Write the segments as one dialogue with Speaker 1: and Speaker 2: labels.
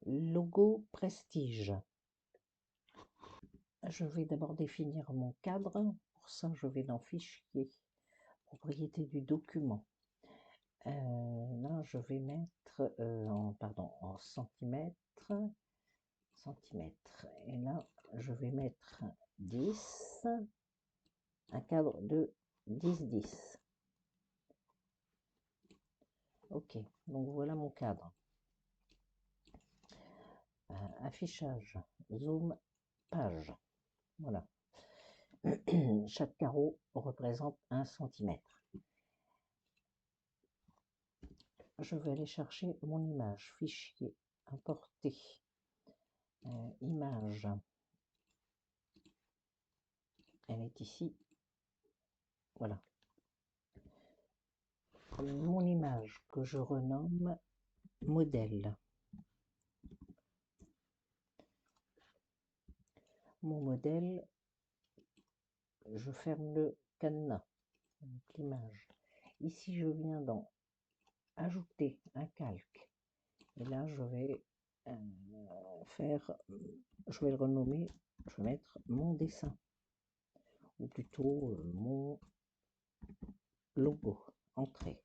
Speaker 1: Logo Prestige. Je vais d'abord définir mon cadre. Pour ça, je vais dans Fichier, Propriété du document. Là, je vais mettre en centimètres. Et là, je vais mettre 10, un cadre de 10-10. Ok, donc voilà mon cadre. Affichage, zoom, page. Voilà. Chaque carreau représente 1 centimètre. Je vais aller chercher mon image. Fichier, importer, image. Elle est ici. Voilà. Mon image que je renomme modèle. Mon modèle, je ferme le cadenas, l'image. Ici, je viens dans ajouter un calque. Et là, je vais je vais le renommer, je vais mettre mon dessin, ou plutôt mon logo, entrée.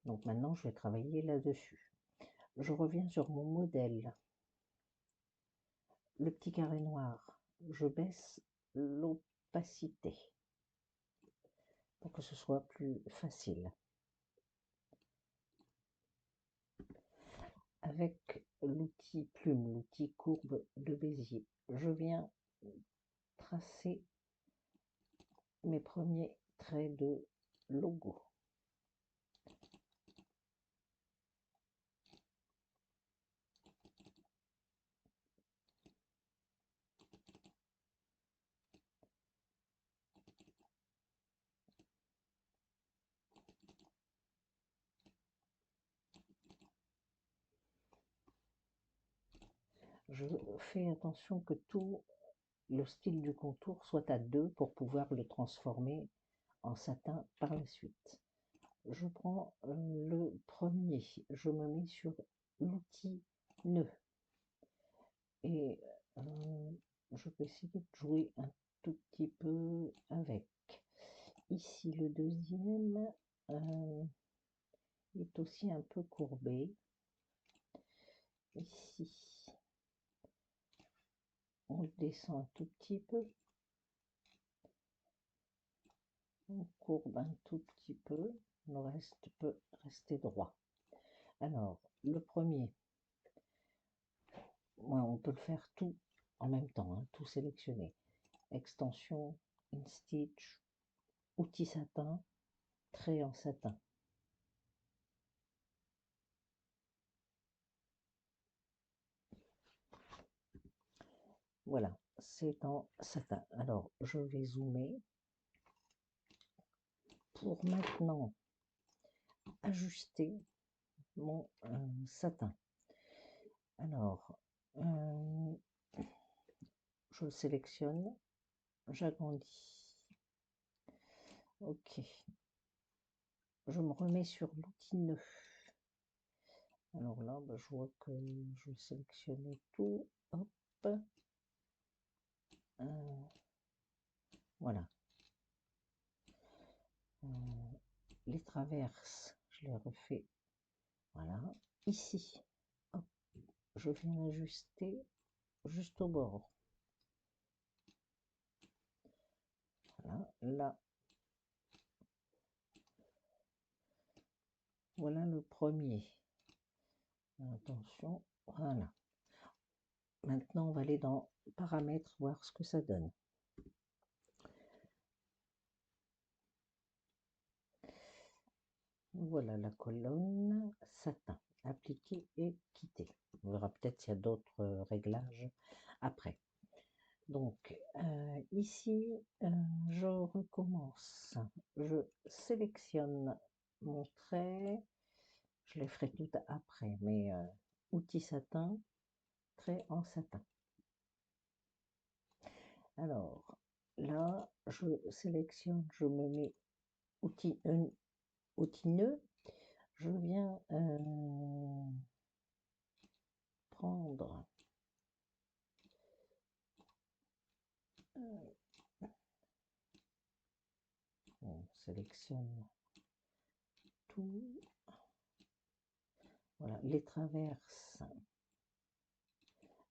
Speaker 1: Donc maintenant, je vais travailler là-dessus. Je reviens sur mon modèle. Le petit carré noir, je baisse l'opacité pour que ce soit plus facile. Avec l'outil plume, l'outil courbe de Bézier, je viens tracer mes premiers traits de logo. Je fais attention que tout le style du contour soit à 2 pour pouvoir le transformer en satin par la suite. Je prends le premier, je me mets sur l'outil nœud et je peux essayer de jouer un tout petit peu avec. Ici le deuxième est aussi un peu courbé. Ici, on le descend un tout petit peu. On courbe un tout petit peu. Le reste peut rester droit. Alors, le premier, ouais, on peut le faire tout en même temps, hein, tout sélectionner. Extension, InStitch, outil satin, trait en satin. Voilà, c'est en satin. Alors, je vais zoomer pour maintenant ajuster mon satin. Alors, je le sélectionne, j'agrandis. Ok. Je me remets sur l'outil nœud. Alors là, bah, je vois que je sélectionnais tout. Hop. Voilà. Les traverses, je les refais. Voilà. Ici, hop, je viens ajuster juste au bord. Voilà. Là. Voilà le premier. Attention. Voilà. Maintenant, on va aller dans paramètres, voir ce que ça donne. Voilà la colonne satin, appliquer et quitter. On verra peut-être s'il y a d'autres réglages après. Donc ici, je recommence. Je sélectionne mon trait. Je les ferai toutes après, mais outil satin, trait en satin. Alors là, je sélectionne, je me mets outil nœud. Je viens sélectionne tout. Voilà, les traverses.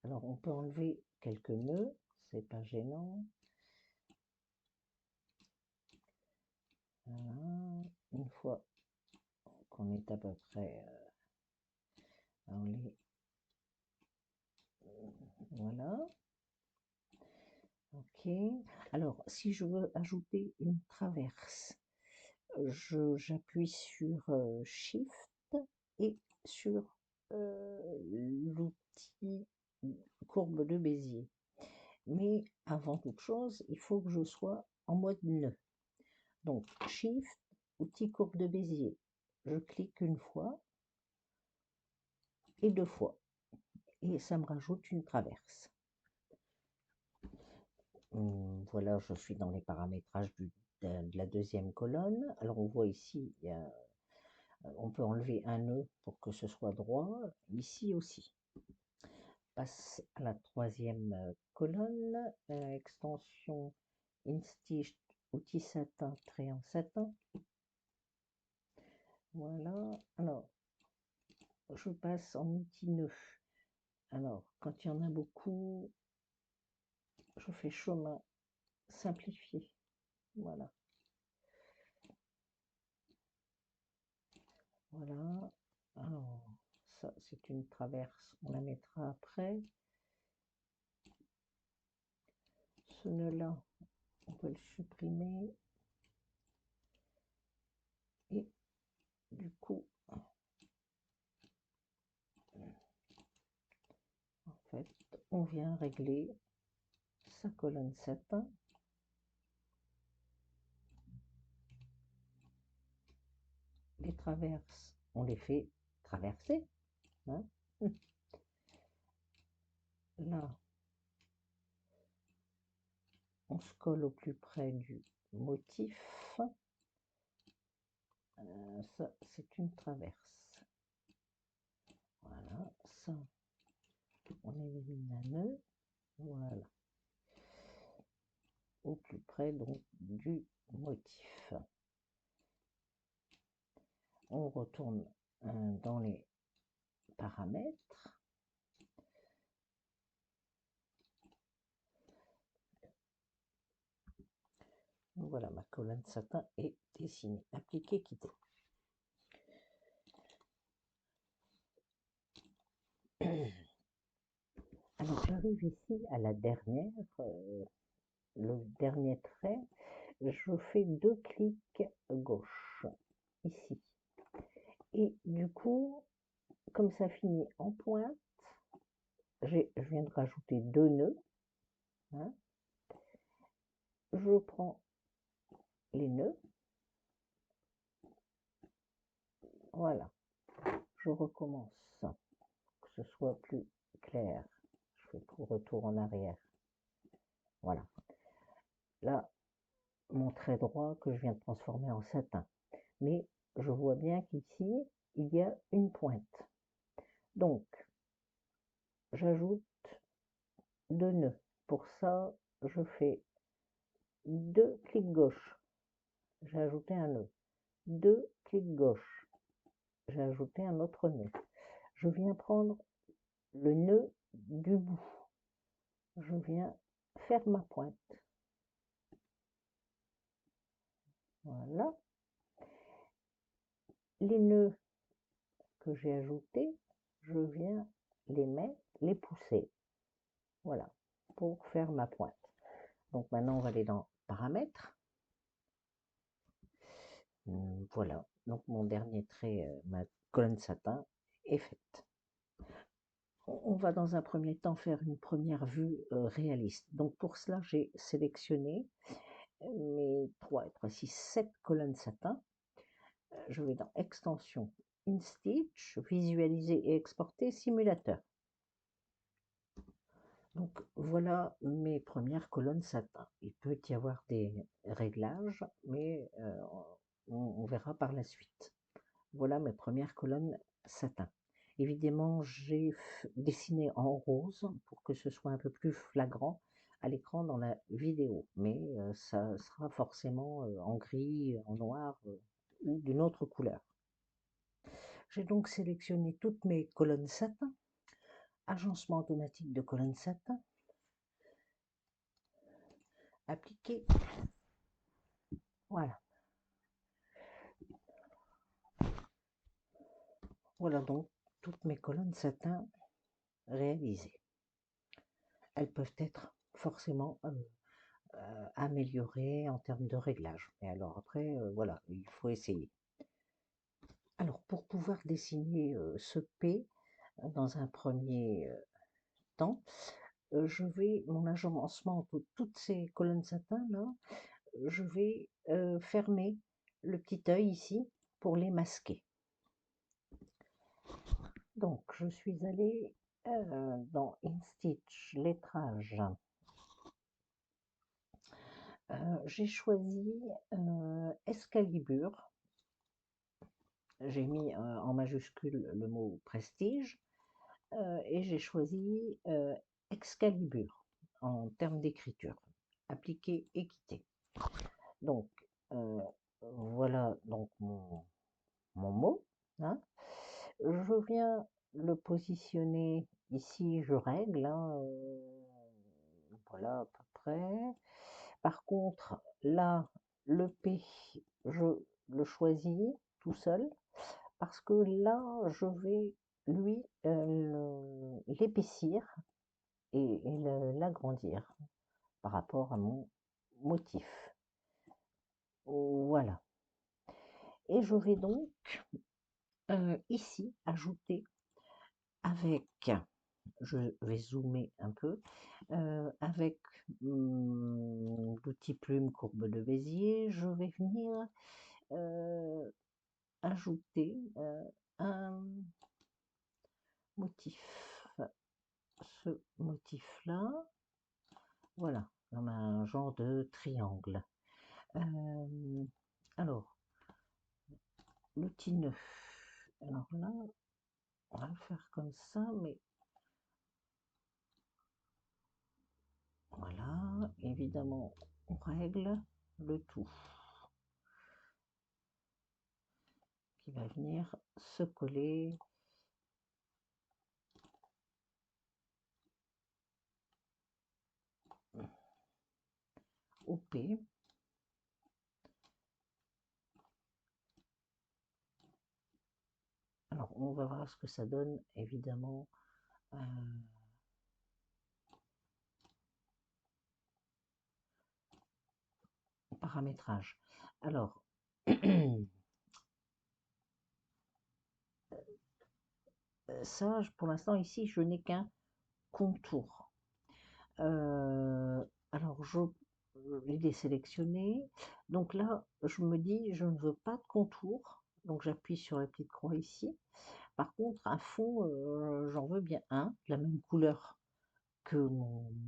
Speaker 1: Alors, on peut enlever quelques nœuds, c'est pas gênant. Voilà. Une fois qu'on est à peu près dans les... Voilà. Ok. Alors, si je veux ajouter une traverse, j'appuie sur Shift et sur l'outil courbe de Bézier. Mais avant toute chose, il faut que je sois en mode nœud. Donc, Shift, outil courbe de Bézier. Je clique une fois et deux fois. Et ça me rajoute une traverse. Voilà, je suis dans les paramétrages de la deuxième colonne. Alors, on voit ici, on peut enlever un nœud pour que ce soit droit. Ici aussi. Passe à la troisième colonne, extension InStitch, outil satin, trait en satin. Voilà, alors je passe en outil nœud. Alors, quand il y en a beaucoup, je fais chemin simplifié. Voilà. Voilà. Alors, ça, c'est une traverse. On la mettra après. Ce nœud-là, on peut le supprimer. Et du coup, en fait, on vient régler sa colonne 7. Les traverses, on les fait traverser. Hein. Là, on se colle au plus près du motif. Ça, c'est une traverse. Voilà, ça, on élimine un nœud. Voilà. Au plus près donc du motif. On retourne dans les paramètres. Voilà, ma colonne satin est dessinée. Appliquer, quitter. Alors j'arrive ici à la dernière, le dernier trait. Je fais 2 clics gauche, ici. Et du coup, comme ça finit en pointe, je viens de rajouter 2 nœuds. Hein. Je prends les nœuds. Voilà. Je recommence, que ce soit plus clair. Je fais tout retour en arrière. Voilà. Là, mon trait droit que je viens de transformer en satin. Mais je vois bien qu'ici, il y a une pointe. Donc, j'ajoute 2 nœuds. Pour ça, je fais 2 clics gauche. J'ai ajouté un nœud. 2 clics gauche. J'ai ajouté un autre nœud. Je viens prendre le nœud du bout. Je viens faire ma pointe. Voilà. Les nœuds que j'ai ajoutés, je viens les mettre, les pousser. Voilà, pour faire ma pointe. Donc maintenant, on va aller dans paramètres. Voilà, donc mon dernier trait, ma colonne satin est faite. On va dans un premier temps faire une première vue réaliste. Donc pour cela, j'ai sélectionné mes 7 colonnes satin. Je vais dans extension InStitch, visualiser et exporter simulateur. Donc voilà mes premières colonnes satin. Il peut y avoir des réglages, mais on verra par la suite. Voilà mes premières colonnes satin. Évidemment, j'ai dessiné en rose pour que ce soit un peu plus flagrant. à l'écran dans la vidéo, mais ça sera forcément en gris, en noir ou d'une autre couleur. J'ai donc sélectionné toutes mes colonnes satin, agencement automatique de colonnes satin, appliquer, voilà. Voilà donc toutes mes colonnes satin réalisées. Elles peuvent être forcément améliorées en termes de réglage. Et alors après, voilà, il faut essayer. Alors pour pouvoir dessiner ce P dans un premier temps, mon agencement de toutes ces colonnes satin là, je vais fermer le petit œil ici pour les masquer. Donc je suis allée dans InStitch, lettrage. J'ai choisi Excalibur. J'ai mis en majuscule le mot prestige et j'ai choisi Excalibur en termes d'écriture. Appliquer et quitter. Donc voilà donc mon mot. Hein. Je viens le positionner ici, je règle. Hein, voilà à peu près. Par contre, là, le P, je le choisis tout seul parce que là, je vais lui l'épaissir et l'agrandir par rapport à mon motif. Voilà. Et je vais donc ici ajouter avec, je vais zoomer un peu, avec l'outil plume courbe de Bézier, je vais venir ajouter un motif, ce motif-là, voilà, comme un genre de triangle. Alors, l'outil 9, alors là, on va le faire comme ça, mais voilà, évidemment, on règle le tout qui va venir se coller au P. Alors, on va voir ce que ça donne, évidemment. Paramétrage. Alors, ça, pour l'instant, ici, je n'ai qu'un contour. Alors, il est sélectionné. Donc là, je me dis, je ne veux pas de contour. Donc, j'appuie sur la petite croix ici. Par contre, un fond, j'en veux bien un, de la même couleur que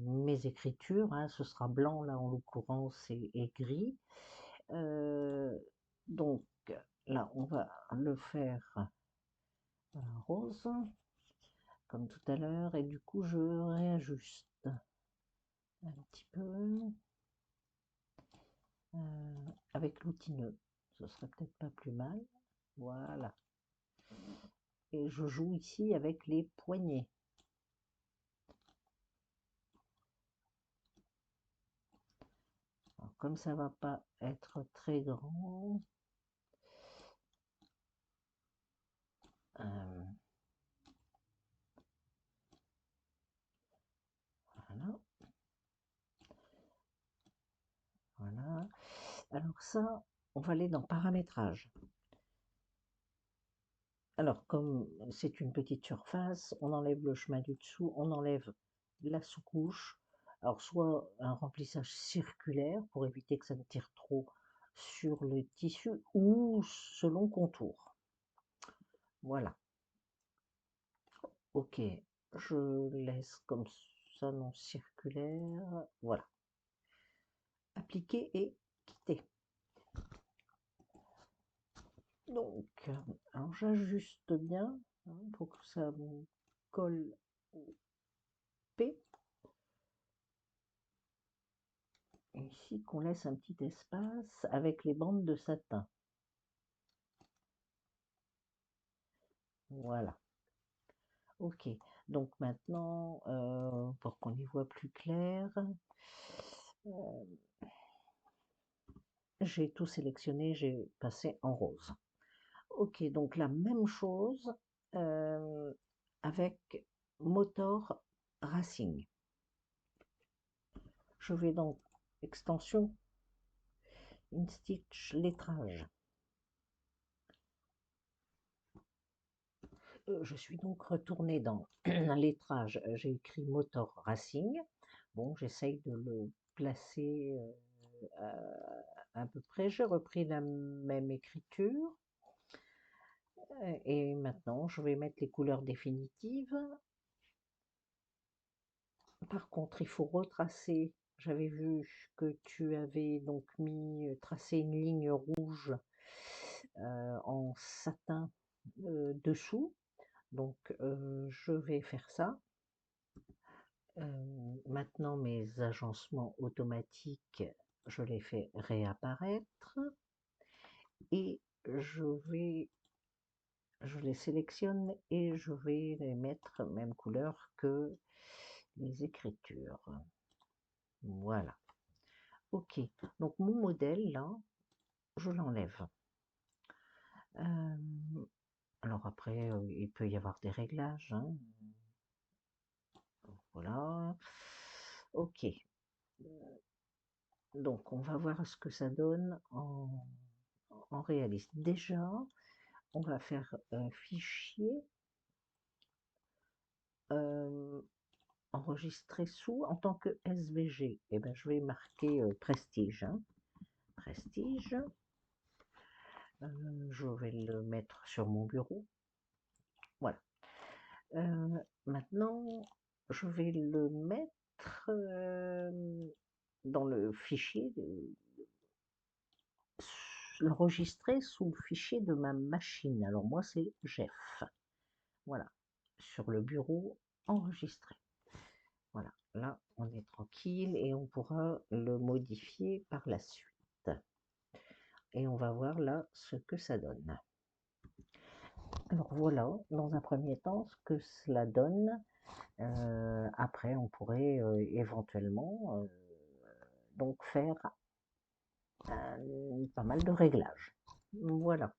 Speaker 1: mes écritures. Hein, ce sera blanc, là, en l'occurrence, et gris. Donc, là, on va le faire rose, comme tout à l'heure, et du coup, je réajuste un petit peu avec l'outil nœud. Ce serait peut-être pas plus mal. Voilà. Et je joue ici avec les poignets. Alors, comme ça va pas être très grand, voilà. Voilà. Alors ça, on va aller dans paramétrage. Alors, comme c'est une petite surface, on enlève le chemin du dessous, on enlève la sous-couche. Alors, soit un remplissage circulaire pour éviter que ça ne tire trop sur le tissu, ou selon contour. Voilà. Ok, je laisse comme ça non circulaire. Voilà. Appliquer et quitter. Donc, alors j'ajuste bien pour que ça me colle au P. ici qu'on laisse un petit espace avec les bandes de satin. Voilà. Ok, donc maintenant, pour qu'on y voit plus clair, j'ai tout sélectionné, j'ai passé en rose. Ok, donc la même chose avec Motor Racing. Je vais donc extension, InStitch, lettrage. Je suis donc retournée dans un lettrage, j'ai écrit Motor Racing. Bon, j'essaye de le placer à peu près. J'ai repris la même écriture. Et maintenant, je vais mettre les couleurs définitives. Par contre, il faut retracer. J'avais vu que tu avais donc tracé une ligne rouge en satin dessous. Donc, je vais faire ça. Maintenant, mes agencements automatiques, je les fais réapparaître. Et je les sélectionne et je vais les mettre même couleur que les écritures. Voilà. Ok. Donc, mon modèle, là, je l'enlève. Alors après, il peut y avoir des réglages, hein. Voilà. Ok. Donc, on va voir ce que ça donne en réaliste. Déjà, on va faire un fichier enregistré sous en tant que SVG. Et ben, je vais marquer Prestige, hein. Prestige. Je vais le mettre sur mon bureau. Voilà. Maintenant, je vais le mettre dans le fichier, l'enregistrer sous le fichier de ma machine. Alors moi, c'est Jeff. Voilà. Sur le bureau, enregistré. Voilà. Là, on est tranquille et on pourra le modifier par la suite. Et on va voir là ce que ça donne. Alors voilà, dans un premier temps, ce que cela donne. Après, on pourrait éventuellement donc faire pas mal de réglages. Voilà.